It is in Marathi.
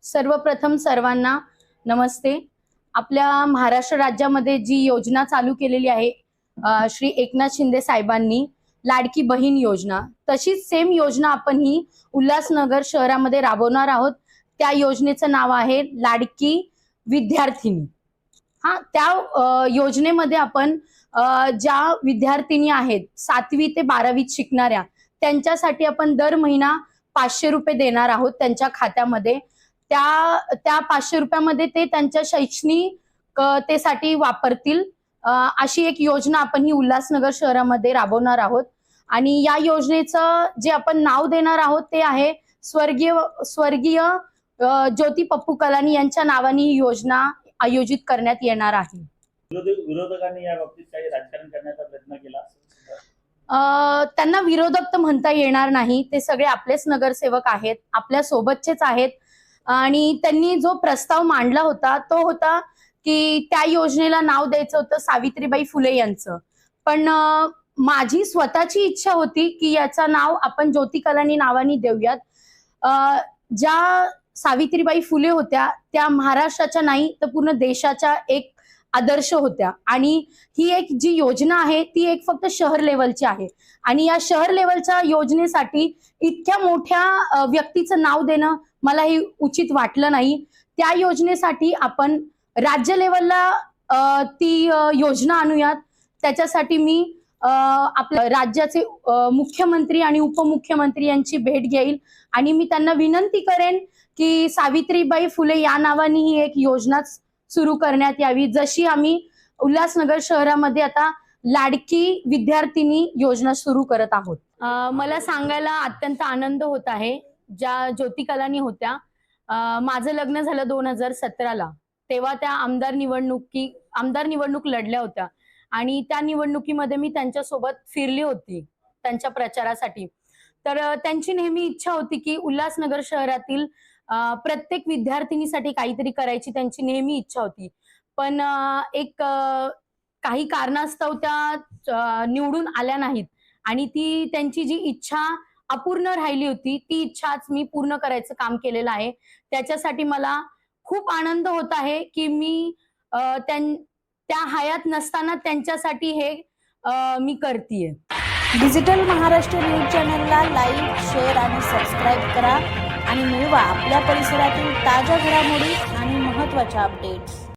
सर्वप्रथम सर्वांना नमस्ते। आपल्या महाराष्ट्र राज्यामध्ये जी योजना चालू केलेली आहे श्री एकनाथ शिंदे साहेबांनी, लाडकी बहीण योजना, तशीच सेम योजना आपण ही उल्हासनगर शहरामध्ये राबवणार आहोत। त्या योजनेचं नाव आहे लाडकी विद्यार्थिनी। त्या योजनेमध्ये आपण ज्या विद्यार्थिनी आहेत 7वी ते 12वी शिकणाऱ्या, त्यांच्यासाठी आपण दर महिना 500 रुपये देणार आहोत त्यांच्या खात्यामध्ये। त्या 500 रुपयामध्ये ते त्यांच्या शैक्षणिकतेसाठी वापरतील अशी एक योजना आपण ही उल्हासनगर शहरामध्ये राबवणार आहोत। आणि या योजनेचं जे आपण नाव देणार आहोत ते आहे स्वर्गीय ज्योती पप्पू कलानी यांच्या नावाने ही योजना आयोजित करण्यात येणार आहे। विरोधकांनी या बाबतीत काही राजकारण करण्याचा प्रयत्न केला? त्यांना विरोधक तर म्हणता येणार नाही, ते सगळे आपलेच नगरसेवक आहेत, आपल्या सोबतचेच आहेत। आणि त्यांनी जो प्रस्ताव मांडला होता तो होता की त्या योजनेला नाव द्यायचं होतं सावित्रीबाई फुले यांचं, पण माझी स्वतःची इच्छा होती की याचं नाव आपण ज्योती कलानी नावाने देऊयात। ज्या सावित्रीबाई फुले होत्या त्या महाराष्ट्राच्या नाही तर पूर्ण देशाच्या एक आदर्श होत्या। आणि ही एक जी योजना आहे ती एक फक्त शहर लेवलची आहे, आणि या शहर लेवलच्या योजनेसाठी इतक्या मोठ्या व्यक्तीचं नाव देणं मला हे उचित वाटलं नाही। त्या योजनेसाठी आपण राज्य लेवलला ती योजना आणूयात। त्याच्यासाठी मी आपल्या राज्याचे मुख्यमंत्री आणि उपमुख्यमंत्री यांची भेट घेईल आणि मी त्यांना विनंती करेन की सावित्रीबाई फुले या नावाने ही एक योजना सुरू करण्यात यावी, जशी आम्ही उल्हासनगर शहरामध्ये आता लाडकी विद्यार्थिनी योजना सुरू करत आहोत। मला सांगायला अत्यंत आनंद होत आहे, ज्या ज्योती कलानी होत्या, माझं लग्न झालं 2017ला, तेव्हा त्या आमदार निवडणूक लढल्या होत्या आणि त्या निवडणुकीमध्ये मी त्यांच्यासोबत फिरली होती त्यांच्या प्रचारासाठी। तर त्यांची नेहमी इच्छा होती की उल्हासनगर शहरातील प्रत्येक विद्यार्थिनीसाठी काहीतरी करायची त्यांची नेहमी इच्छा होती, पण काही कारणास्तव त्या निवडून आल्या नाहीत आणि ती त्यांची जी इच्छा अपूर्ण राहिली होती ती इच्छाच मी पूर्ण करायचं काम केलेलं आहे। त्याच्यासाठी मला खूप आनंद होत आहे की मी त्या हयात नसताना त्यांच्यासाठी हे मी करतेय। डिजिटल महाराष्ट्र न्यूज चॅनलला लाईक, शेअर आणि सबस्क्राईब करा आणि मिळवा आपल्या परिसरातील ताज्या घडामोडी आणि महत्त्वाच्या अपडेट्स।